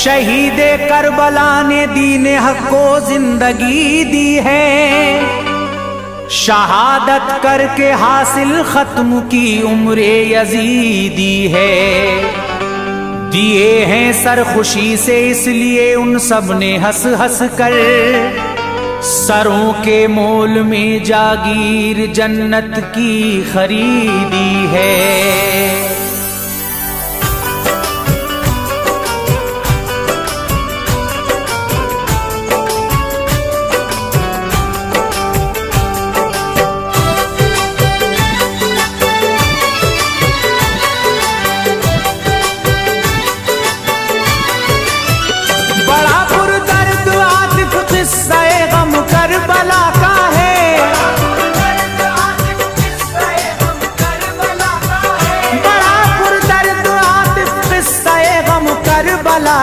शहीदे Karbala ने दीन हक को जिंदगी दी है, शहादत करके हासिल खत्म की उम्रे यजीदी है। दिए हैं सर खुशी से इसलिए उन सब ने हंस हंस कर, सरों के मोल में जागीर जन्नत की खरीदी है।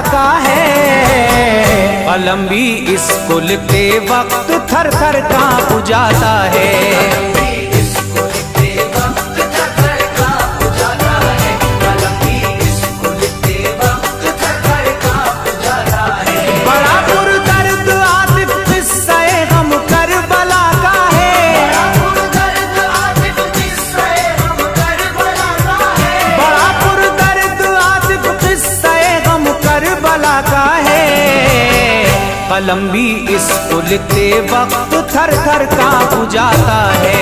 का है कलम भी इसको लिखते वक्त थर थर कांप जाता है। बड़ा पुरदर्द आतिफ किस्सा-ए गम करबला का है, बड़ा पुरदर्द आतिफ किस्सा-ए गम करबला का है। कलम भी इसको लिखते वक्त थर थर कांप जाता है।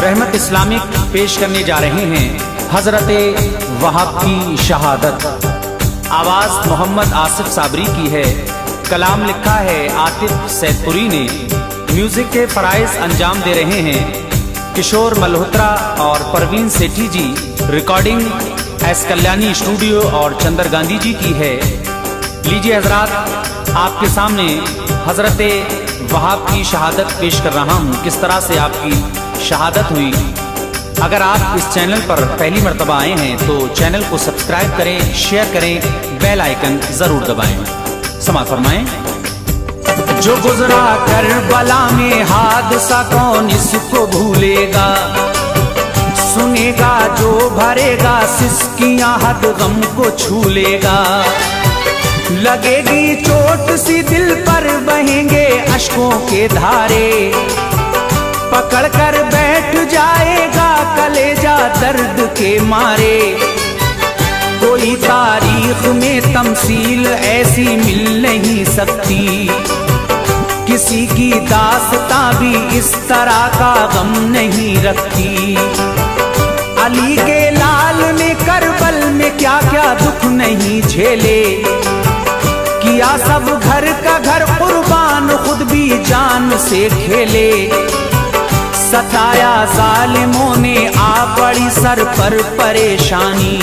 रहमत इस्लामिक पेश करने जा रहे हैं हजरत वहाब की शहादत। आवाज मोहम्मद आसिफ साबरी की है, कलाम लिखा है आतिफ सैदपुरी ने। म्यूजिक के फराइज अंजाम दे रहे हैं किशोर मल्होत्रा और परवीन सेठी जी। रिकॉर्डिंग एस कल्याणी स्टूडियो और चंदर गांधी जी की है। लीजिए हजरात, आपके सामने हजरत वहाब की शहादत पेश कर रहा हूँ, किस तरह से आपकी शहादत हुई। अगर आप इस चैनल पर पहली मर्तबा आए हैं तो चैनल को सब्सक्राइब करें, शेयर करें, बेल आइकन जरूर दबाएं। समाअत फरमाएं। जो गुजरा करबला में हादसा कौन इसको भूलेगा, सुनेगा जो भरेगा सिसकियां हद गम को छू लेगा। लगेगी चोट सी दिल पर बहेंगे अश्कों के धारे, पकड़ कर बैठ जाएगा कलेजा दर्द के मारे। कोई तारीख में तमसील ऐसी मिल नहीं सकती, किसी की दास्तां भी इस तरह का गम नहीं रखती। अली के लाल ने करबल में क्या क्या दुख नहीं झेले, किया सब घर का घर कुर्बान खुद भी जान से खेले। सताया जालिमों ने आ पड़ी सर पर परेशानी,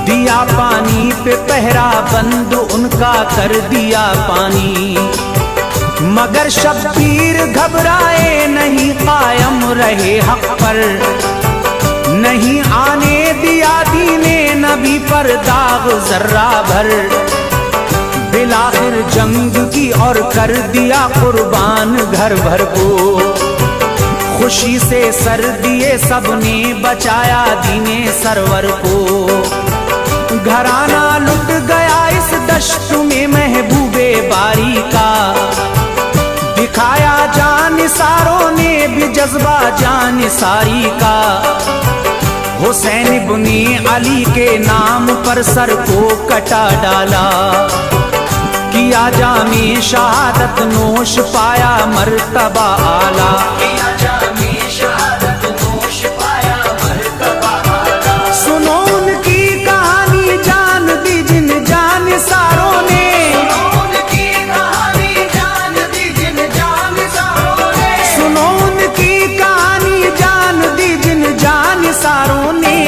दिया पानी पे पहरा बंद उनका कर दिया पानी। मगर शब्बीर घबराए नहीं, कायम रहे हक पर, नहीं आने दिया दीने नबी पर दाग जर्रा भर। बिलाखिर जंग की और कर दिया कुर्बान घर भर को, खुशी से सर दिए सबने बचाया दीने सरवर को। घराना लुट गया इस दश्त में महबूबे बारी का, दिखाया जानिसारों ने भी जज्बा जानिसारी का। हुसैन इब्ने अली के नाम पर सर को कटा डाला, किया जामे शहादत नोश पाया मर्तबा आला। सुनो उनकी कहानी जान दी जिन जानिसारों ने, सुनो उनकी कहानी जान दी जिन जानिसारों ने।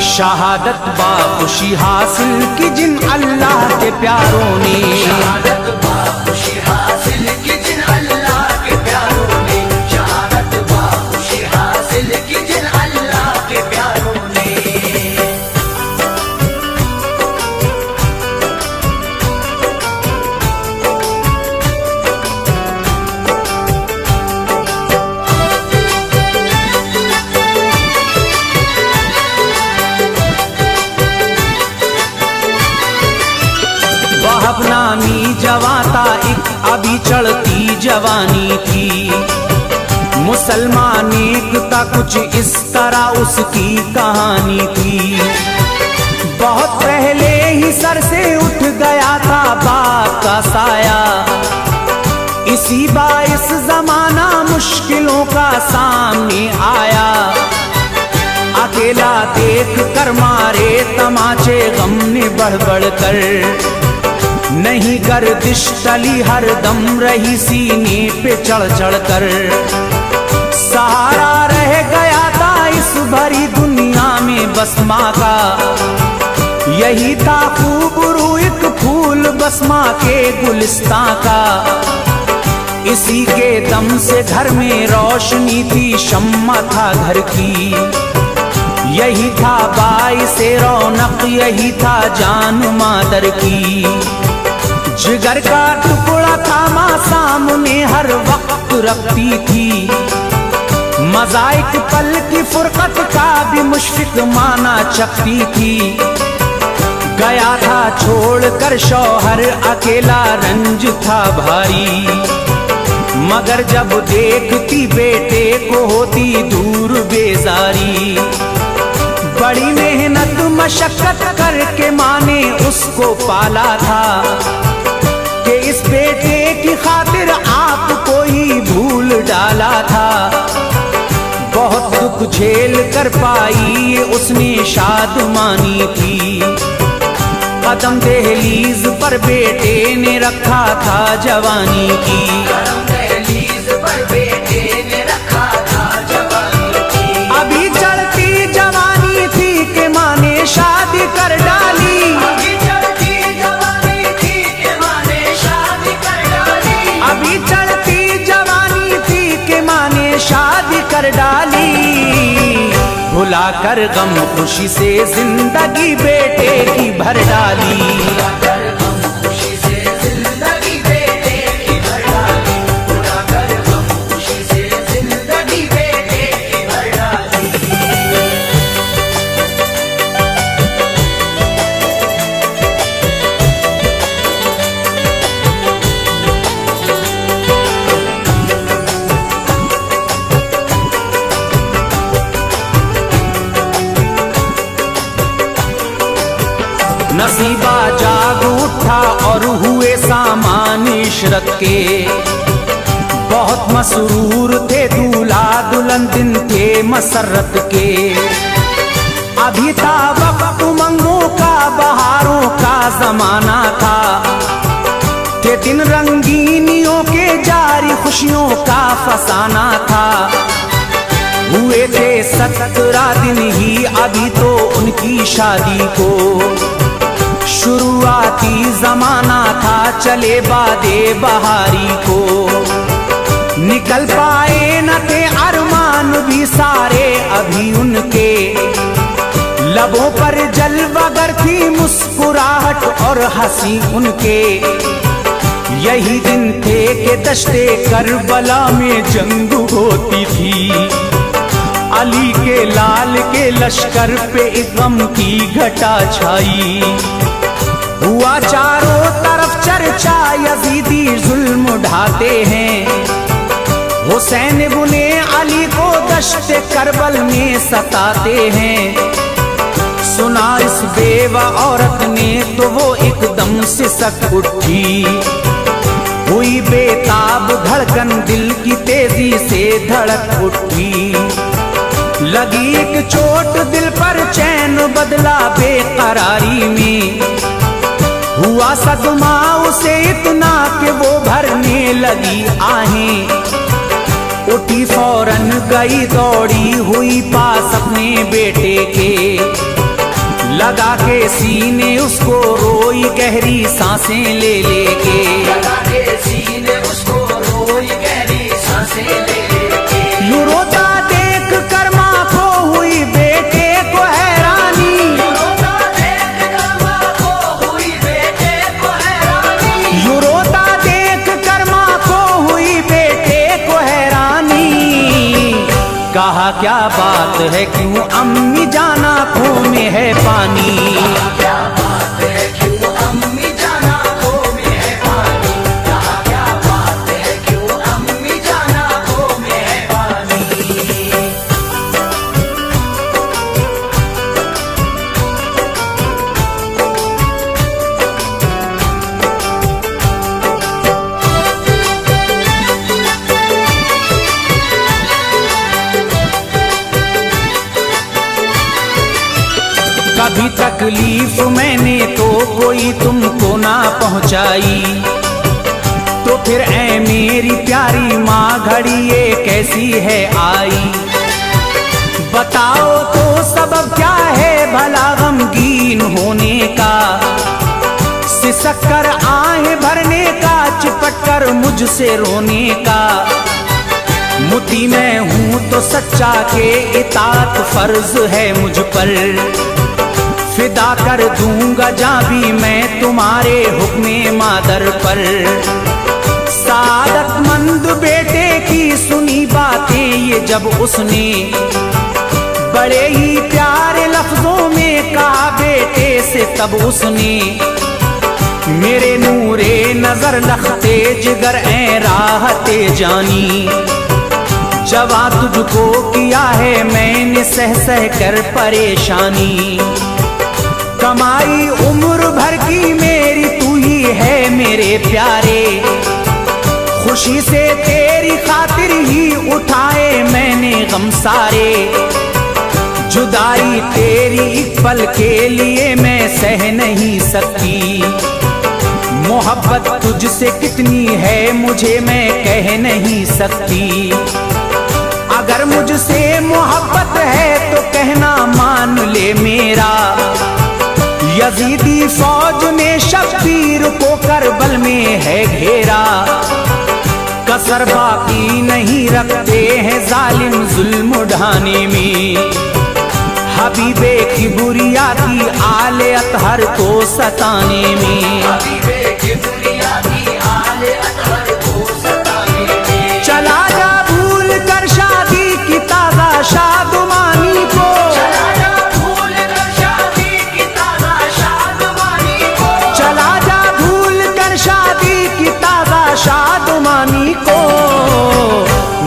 शहादत बाखुशी हासिल की जिन अल्लाह प्यारों ने। शहादत बाखुशी हासिल की जिन अल्लाह के प्यारों ने, शहादत बाखुशी हासिल की जिन अल्लाह के प्यारों ने। वहब नामी जवाता एक अभी चढ़ती जवानी थी, मुसलमान एकता कुछ इस तरह उसकी कहानी थी। बहुत पहले ही सर से उठ गया था बाप का साया, इसी बाइस जमाना मुश्किलों का सामने आया। अकेला देख कर मारे तमाचे गम ने बढ़ बढ़ कर, नहीं गर्दिश टली हर दम रही सीने पे चढ़ चढ़ कर। सहारा रह गया था इस भरी दुनिया में बस माँ का, यही था खूबरू एक फूल बस माँ के गुलिस्तां का। इसी के दम से घर में रोशनी थी, शम्मा था घर की, यही था बाइसे रौनक, यही था जान मादर की। जिगर का टुकड़ा था माँ सामने हर वक्त रखती थी, मजाइक पल की फुरकत का भी मुश्फिक माना चखती थी। गया था छोड़कर शौहर अकेला रंज था भारी, मगर जब देखती बेटे को होती दूर बेजारी। बड़ी मेहनत मशक्कत करके माँ ने उसको पाला था, कि इस बेटे की खातिर आपको ही भूल डाला था। बहुत दुख झेल कर पाई उसने शादमानी थी, कदम दहलीज पर बेटे ने रखा था जवानी की। कदम दहलीज पर बेटे ने रखा था जवानी की। अभी चढ़ती जवानी थी कि माँ ने शादी कर डाली, अभी चढ़ती जवानी थी कि माँ ने शादी कर डाली। अभी चढ़ती जवानी थी कि माँ ने शादी कर डाली। भुला कर गम खुशी से जिंदगी बेटे की भर डाली। कर गम खुशी से जिंदगी बेटे की भर डाली, भुला कर गम खुशी से जिंदगी बेटे की भर डाली। नसीबा जाग उठा और हुए सामान इशरत के, बहुत मसरूर थे दूल्हा दुल्हन दिन थे मसरत के। अभी था वक्त उमंगों का बहारों का जमाना था, थे दिन रंगीनियों के जारी खुशियों का फसाना था। हुए थे 17 दिन ही अभी तो उनकी शादी को, शुरुआती जमाना था चले बादे बहारी को। निकल पाए न थे अरमान भी सारे अभी उनके, लबों पर जलवागर थी मुस्कुराहट और हंसी उनके। यही दिन थे कि दश्ते करबला में जंग होती थी, अली के लाल के लश्कर पे गम की घटा छाई। हुआ चारों तरफ चर्चा यजीदी जुल्म ढाते हैं, हुसैन बुने अली को दश्ते करबल में सताते हैं। सुना इस बेवा औरत ने तो वो एकदम से सक उठी, हुई बेताब धड़कन दिल की तेजी से धड़क उठी। लगी एक चोट दिल पर चैन बदला बेकरारी में, हुआ सदमा उसे इतना कि वो भरने लगी आहें। उठी फौरन गई दौड़ी हुई पास अपने बेटे के, लगा के सीने उसको रोई गहरी सांसें ले लेके, लगा के सीने उसको रोई गहरी सांसें ले लेके। यूं रोता देख कर माँ को हुई बेटे को हैरानी, यूं रोता देख कर माँ को हुई बेटे को हैरानी, यूं रोता देख कर माँ को हुई बेटे को हैरानी। कहा क्या बात है क्यों अम्मी जान आँखों में है पानी, क्या बात है क्यों अम्मी जान आँखों में है पानी, कहा क्या बात है क्यों अम्मी जान आँखों में है पानी। कभी तकलीफ मैंने तो कोई तुमको ना पहुंचाई, तो फिर ऐ मेरी प्यारी माँ घड़ी ये कैसी है आई। बताओ तो सबब क्या है भला गमगीन होने का, सिसक कर आहें भरने का, चिपट कर मुझसे रोने का। मुती मैं हूँ तो सच्चा के इताअत फर्ज है मुझ पर, फिदा कर दूंगा जहाँ भी मैं तुम्हारे हुक्मे मादर पर। सादतमंद बेटे की सुनी बातें ये जब उसने, बड़े ही प्यारे लफ्जों में कहा बेटे से तब उसने। मेरे नूरे नजर लखते जिगर ऐ राहते जानी, जवा तुझको किया है मैंने सह सह कर परेशानी। कमाई उम्र भर की मेरी तू ही है मेरे प्यारे, खुशी से तेरी खातिर ही उठाए मैंने गम सारे। जुदाई तेरी एक पल के लिए मैं सह नहीं सकती, मोहब्बत तुझसे कितनी है मुझे मैं कह नहीं सकती। अगर मुझसे मोहब्बत है तो कहना मान ले मेरा, यजीदी फौज ने शब्बीर को करबल में है घेरा। कसर बाकी नहीं रखते हैं जालिम जुल्म ढाने में, हबीबे की बुरिया की आले अतहर को सताने में। हबीबे की बुरिया की आले अतहर को सताने में। चला जा भूल कर शादी की ताजा शादमानी को, चला जा भूल कर शादी की ताजा शादमानी को, चला जा भूल कर शादी की ताजा शादमानी को।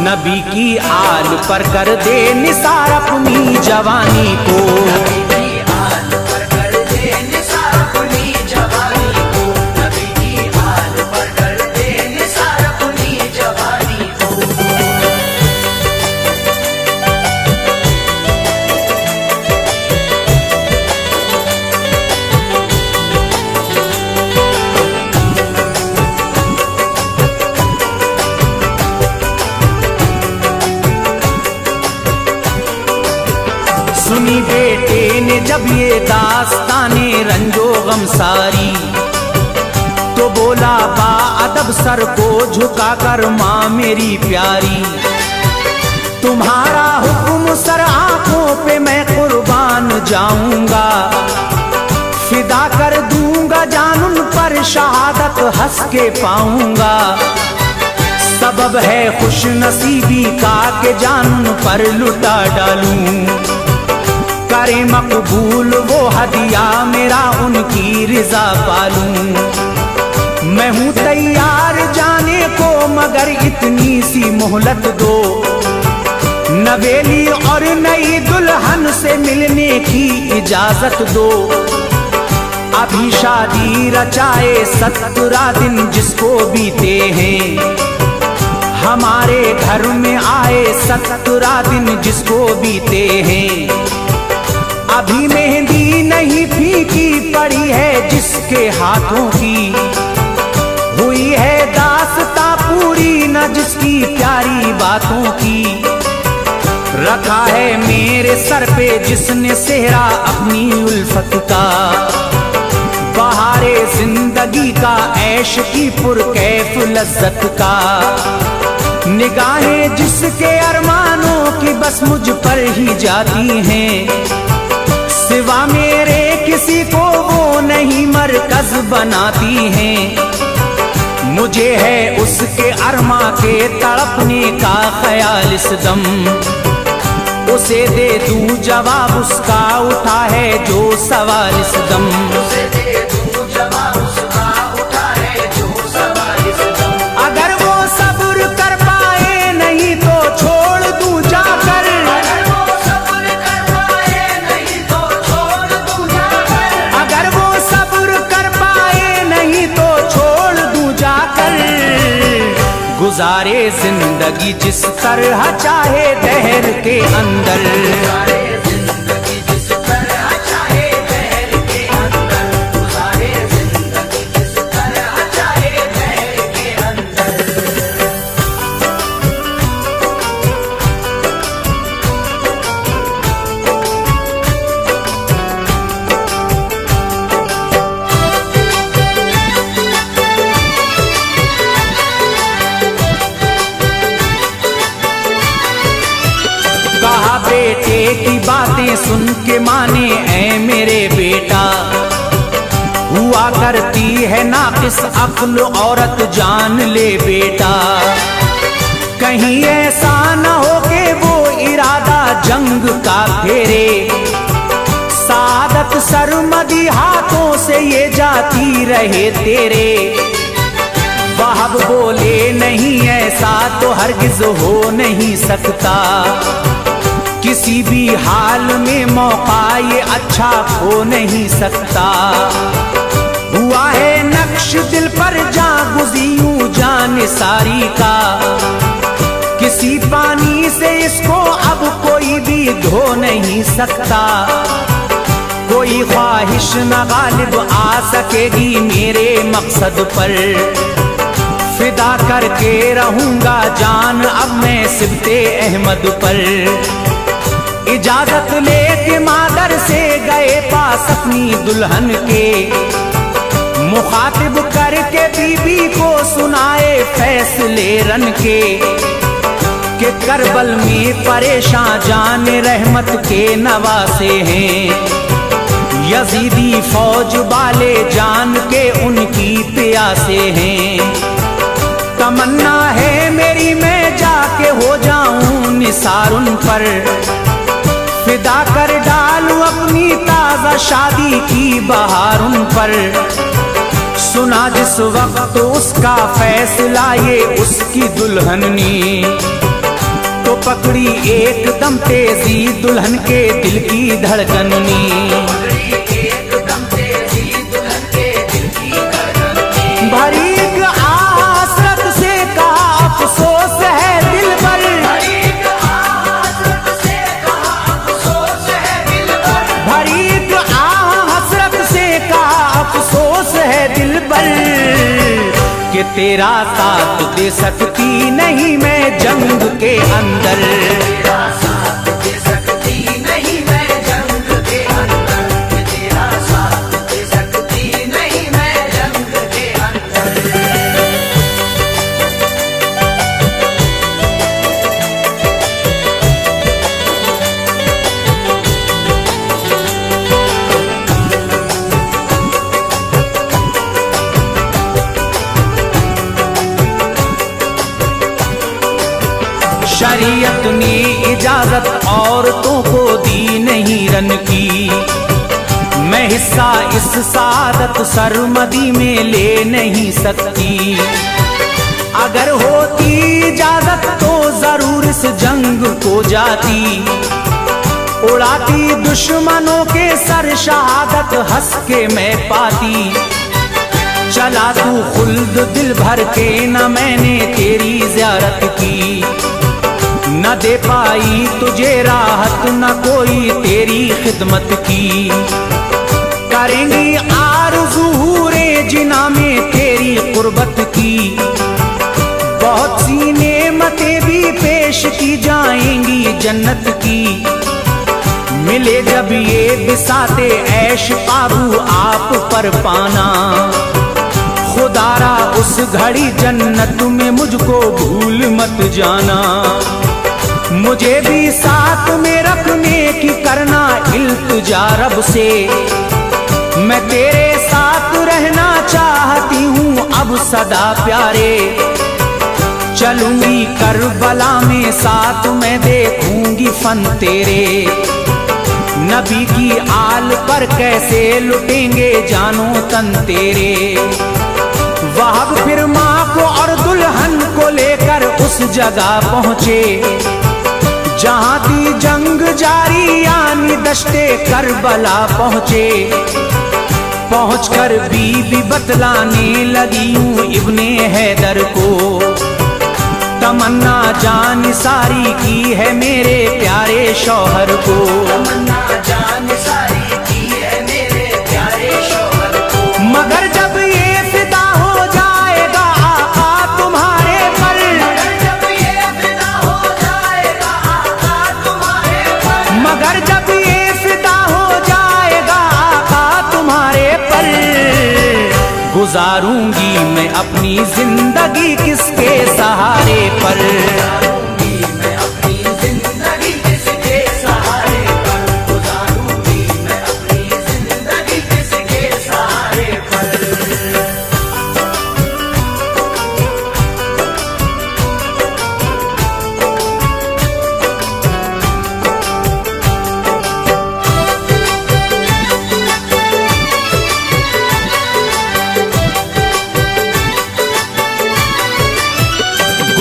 नबी की आल पर कर दे निसार अपनी जवानी को, नबी की आल पर कर दे निसार अपनी जवानी को, नबी की आल पर कर दे निसार अपनी जवानी को। सुनी बेटे ने जब ये दास्ताने रंजो गम सारी, तो बोला बा अदब सर को झुका कर माँ मेरी प्यारी। तुम्हारा हुक्म सर आंखों पे मैं कुर्बान जाऊंगा, फिदा कर दूंगा जान उन पर शहादत हंस के पाऊंगा। सबब है खुश नसीबी का के जान उन पर लुटा डालूं, करे मकबूल वो हदिया मेरा उनकी रिजा पालूं। मैं हूँ तैयार जाने को मगर इतनी सी मोहलत दो, नवेली और नई दुल्हन से मिलने की इजाजत दो। अभी शादी रचाए 17 दिन जिसको बीते हैं, हमारे घर में आए 17 दिन जिसको बीते हैं। अभी मेहंदी नहीं फीकी पड़ी है जिसके हाथों की, हुई है दास्तां पूरी न जिसकी प्यारी बातों की। रखा है मेरे सर पे जिसने सेहरा अपनी उल्फत का, बहारे जिंदगी का, ऐश की पुरकैफ लज्जत का। निगाहें जिसके अरमानों की बस मुझ पर ही जाती हैं, सिवा मेरे किसी को वो नहीं मरकज बनाती हैं। मुझे है उसके अरमा के तड़पने का ख्याल इस दम, उसे दे दूं जवाब उसका उठा है जो सवाल इस दम। उसे दे दूं जवाब उसका उठा है जो सवाल इस दम। अगर वो सब्र कर पाए नहीं तो छोड़ दूं जाकर, अगर वो सब्र कर पाए नहीं तो छोड़ दूं जाकर, अगर वो सब्र कर पाए नहीं तो छोड़ दूं जाकर। गुजारे जिंदगी जिस तरह चाहे दहर के अंदर, गुजारे जिंदगी जिस तरह चाहे दहर के अंदर, गुजारे जिंदगी जिस तरह चाहे दहर के अंदर। कहा बेटे की बातें सुन के माने ऐ मेरे बेटा, हुआ करती है नाकिस अक्ल औरत जान ले बेटा। कहीं ऐसा न हो के वो इरादा जंग का फेरे, सादत सरमदी हाथों से ये जाती रहे तेरे। वहाब बोले नहीं ऐसा तो हरगिज हो नहीं सकता, किसी भी हाल में मौका ये अच्छा हो नहीं सकता। हुआ है नक्श दिल पर जां गुज़ियूं जान सारी का, किसी पानी से इसको अब कोई भी धो नहीं सकता। कोई ख्वाहिश न गालिब आ सकेगी मेरे मकसद पर, फिदा करके रहूंगा जान अब मैं सिबते अहमद पर। इजाजत लेके मादर से गए पास अपनी दुल्हन के, मुखातिब करके बीबी को सुनाए फैसले रन के, कि करबल में परेशान जान रहमत के नवासे हैं। यजीदी फौज वाले जान के उनकी प्यासे हैं। तमन्ना है मेरी मैं जाके हो जाऊं निसार उन पर, फिदा कर डालूं अपनी ताजा शादी की बहार उन पर। सुना जिस वक्त उसका फैसला ये उसकी दुल्हन ने, तो पकड़ी एकदम तेजी दुल्हन के दिल की धड़कन ने। एकदम तेजी दुल्हन के दिल की धड़कन ने। भरी आसरत से कहा अफसोस है दिल पर, भरी हसरत से कहा अफसोस है दिल पर, भरी हसरत से कहा अफसोस है दिल पर, कि तेरा साथ दे सकती नहीं मैं जंग के अंदर। तेरा साथ दे सकती नहीं मैं जंग के अंदर, तेरा साथ दे सकती नहीं मैं जंग के अंदर। शरीयत ने इजाजत औरतों को दी नहीं रन की, मैं हिस्सा इस सादत सरमदी में ले नहीं सकती। अगर होती इजाजत तो जरूर इस जंग को जाती, उड़ाती दुश्मनों के सर शहादत हंस के मैं पाती। चला तू खुल्द दिल भर के न मैंने तेरी ज़ियारत की, न दे पाई तुझे राहत न कोई तेरी खिदमत की। करेंगी आरज़ूरे जिना में तेरी कुर्बत की, बहुत सी नेमतें भी पेश की जाएंगी जन्नत की। मिले जब ये बिसाते ऐश काबू आप पर पाना, खुदारा उस घड़ी जन्नत में मुझको भूल मत जाना। मुझे भी साथ में रखने की करना इल्तिजा रब से, मैं तेरे साथ रहना चाहती हूँ अब सदा प्यारे। चलूंगी करबला में साथ मैं देखूंगी फन तेरे, नबी की आल पर कैसे लुटेंगे जानो तन तेरे। वहाब फिर माँ को और दुल्हन को लेकर उस जगह पहुँचे जहाँ थी जंग जारी, यानी दश्ते करबला पहुँचे। पहुँचकर बीबी बतलाने लगी हूँ इब्ने हैदर को, तमन्ना जान सारी की है मेरे प्यारे शौहर को। तमन्ना जान सारी की है मेरे प्यारे शौहर को। मगर जब ये फिदा हो जाएगा आका तुम्हारे पर, मगर जब ये फिदा हो जाएगा आका तुम्हारे पर, मगर जब ये फिदा हो जाएगा आका तुम्हारे पर, गुजारूंगी मैं अपनी जिंदगी किसके सहारे पर। गुजारूंगी मैं अपनी जिंदगी किसके सहारे पर, गुजारूंगी मैं अपनी जिंदगी किसके सहारे पर।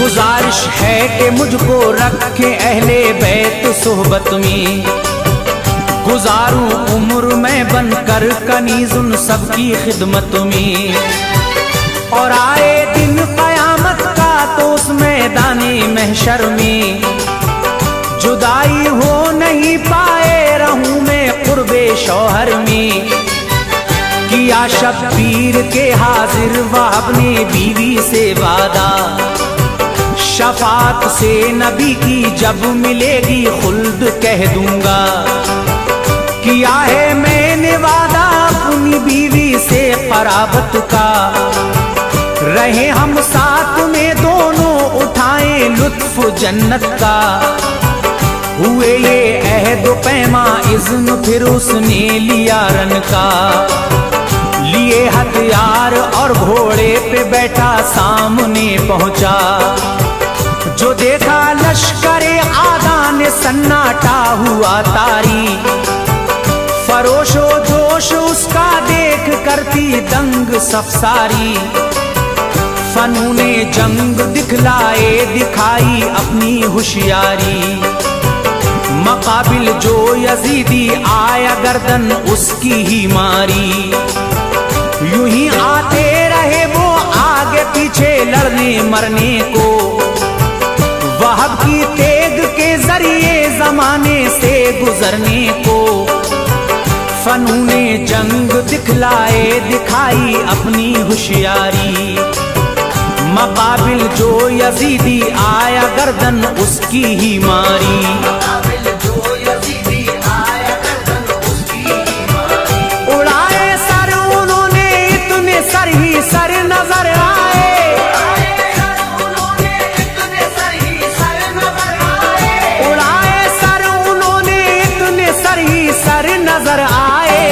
गुजारिश है कि मुझको रखे अहले बैत सोहबत में, गुजारूं उम्र में बनकर कनीजुन सबकी खिदमत में। और आए दिन कयामत का तो उस मैदाने महशर में, जुदाई हो नहीं पाए रहूं मैं कुर्बे शौहर में। किया शब्बीर के हाजिर वहाब ने बीवी से वादा, शफात से नबी की जब मिलेगी खुल्द कह दूंगा। किया है मैंने वादा अपनी बीवी से कराबत का, रहे हम साथ में दोनों उठाएं लुत्फ जन्नत का। हुए ये अहद पैमा इज़्न फिर उसने लिया रन का, लिए हथियार और घोड़े पे बैठा सामने पहुंचा। जो देखा लश्करे आगा ने सन्नाटा हुआ तारी, फरोशो जोश उसका देख करती दंग सफसारी। फनूने जंग दिखलाए दिखाई अपनी होशियारी, मकाबिल जो यजीदी आया गर्दन उसकी ही मारी। यूं ही आते रहे वो आगे पीछे लड़ने मरने को, वहाब की तेग के जरिए जमाने से गुजरने को। फनूने जंग दिखलाए दिखाई अपनी होशियारी, मकाबिल जो यजीदी आया गर्दन उसकी ही मारी। मकाबिल जो यजीदी आया गर्दन उसकी ही मारी। उड़ाए सर उन्होंने इतने सर ही सर नजर आए, उन्होंने इतने सर ही सर नजर आए। उड़ाए सर उन्होंने इतने सर ही सर नजर आए।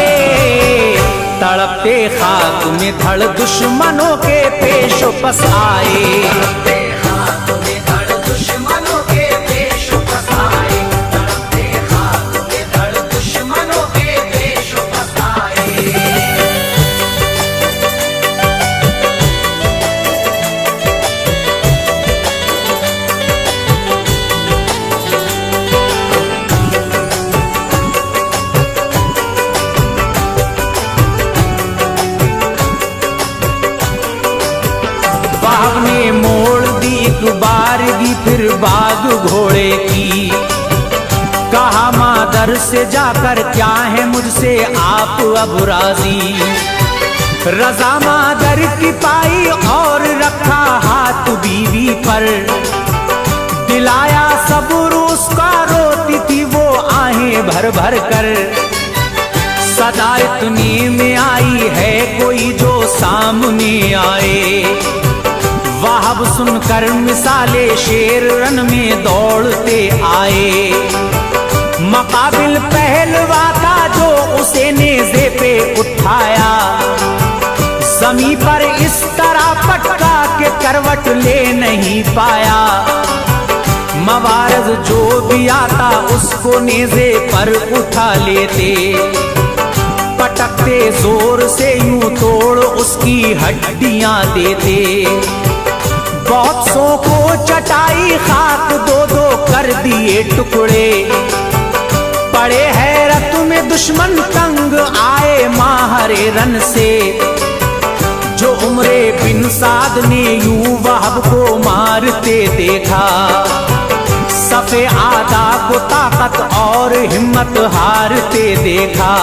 तड़पते खाक में धड़ दुश्मनों के पेश पस आए। तड़पते खाक में धड़ दुश्मनों के पेश पस आए। तड़पते खाक में धड़ दुश्मनों के पेश पस आए। बाग ने मोड़ दी एक बारगी फिर बाग घोड़े की, कहा मादर से जाकर क्या है मुझसे आप अब राजी। रजा मादर की पाई और रखा हाथ बीवी पर, दिलाया सब्र उसका रो इतने में आई है कोई जो सामने आए। वहाब सुनकर मिसाले शेर रन में दौड़ते आए। मकाबिल पहलवा था जो उसे नेज़े पे उठाया, जमी पर इस तरह पटका के करवट ले नहीं पाया। मवारज जो भी आता उसको नेज़े पर उठा लेते, पटकते जोर से यूं तोड़ उसकी हड्डियां देते। बहुत सौ को चटाई खाक दो दो कर दिए टुकड़े। पड़े हैरत में दुश्मन तंग आए माहरे रन से, जो उमरे बिन साद ने यूं वहाब को मारते देखा। सफे आदा को ताकत और हिम्मत हारते देखा।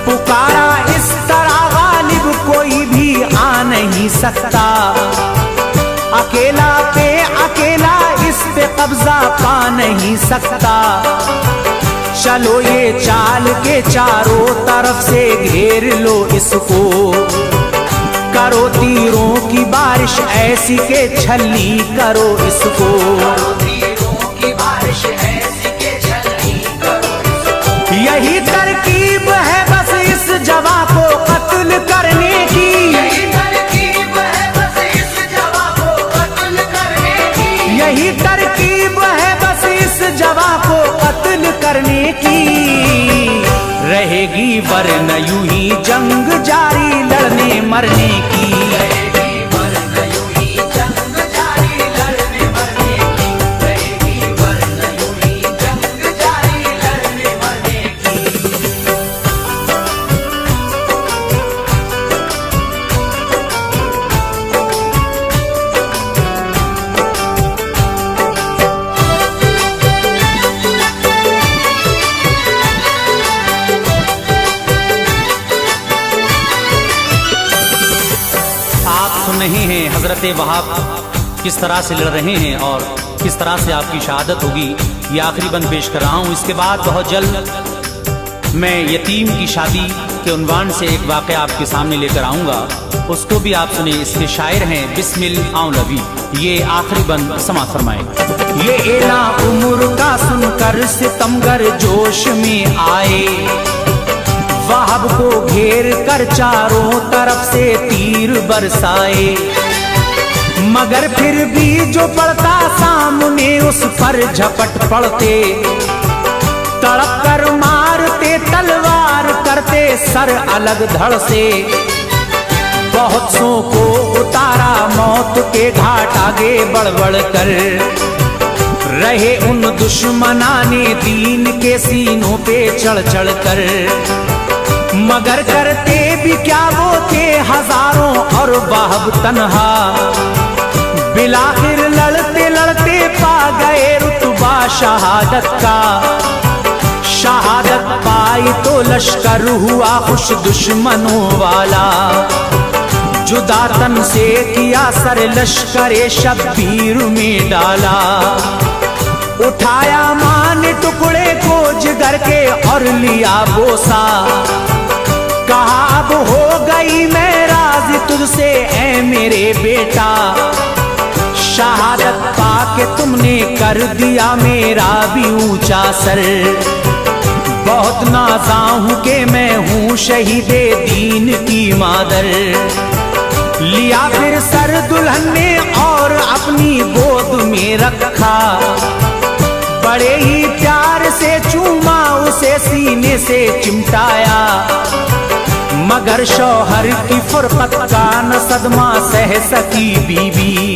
पुकारा इस तरह गालिब कोई भी आ नहीं सकता, अकेला पे अकेला इस पे कब्जा पा नहीं सकता। चलो ये चाल के चारों तरफ से घेर लो इसको, करो तीरों की बारिश ऐसी के छलनी करो इसको। तीरों की बारिश ऐसी के छलनी करो इसको। यही तरकीब है बस इस जवा को कत्ल करने की। यही तरकीब है बस इस जवा को कत्ल करने की। यही तरकीब है बस इस जवा को कत्ल करने की। रहेगी वरन यूं ही जंग जारी लड़ने मरने की। रहेगी वरन यूं ही जंग जारी लड़ने मरने की। रहेगी वरन यूं ही जंग जारी लड़ने मरने की। नहीं है हजरत वहाब किस तरह से लड़ रहे हैं और किस तरह से आपकी शहादत होगी, ये आखिरी बंद पेश कर रहा हूँ। इसके बाद बहुत जल्द मैं यतीम की शादी के उन्वान से एक वाक़या आपके सामने लेकर आऊँगा, उसको भी आप सुने। इसके शायर हैं बिस्मिल औलवी। ये आखिरी बंद समाअत फरमाए। ये एला उम्र का सुनकर सितमगर जोश में आए, वहाब को घेर कर चारों तरफ से तीर बरसाए। मगर फिर भी जो पड़ता सामने उस पर झपट पड़ते, तड़प कर मारते तलवार करते सर अलग धड़ से। बहुत सौ को उतारा मौत के घाट आगे बढ़ बढ़ कर, रहे उन दुश्मनाने दीन के सीनों पे चढ़ चढ़ कर। मगर करते भी क्या वो थे हजारों और वहाब तन्हा, बिलाखिर लड़ते लड़ते पा गए रुतबा शहादत का। शहादत पाई तो लश्कर हुआ खुश दुश्मनों वाला, जुदा तन से किया सर लश्करे शब्बीर में डाला। उठाया मान टुकड़े को जिगर के और लिया बोसा, कहा अब हो गई मैं राज़ी तुझसे ऐ मेरे बेटा। शहादत पाके तुमने कर दिया मेरा भी ऊंचा सर, बहुत नाज़ा हूं कि मैं हूं शहीदे दीन की मादर। लिया फिर सर दुल्हन ने और अपनी गोद में रखा, बड़े ही प्यार से चूमा उसे सीने से चिमटाया। मगर शौहर की फुरकत का न सदमा सह सकी बीवी,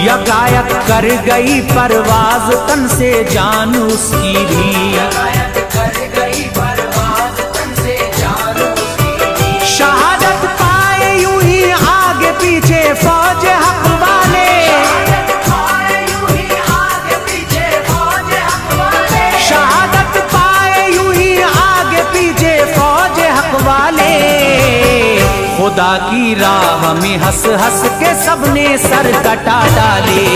यकायक कर गई परवाज तन से जान उसकी भी। शहादत पाए यूं ही आगे पीछे फौज हक वाले, शहादत पाए यूं ही आगे पीछे फौज हक वाले। खुदा की राह में हंस हंस के सबने सर कटा डाले।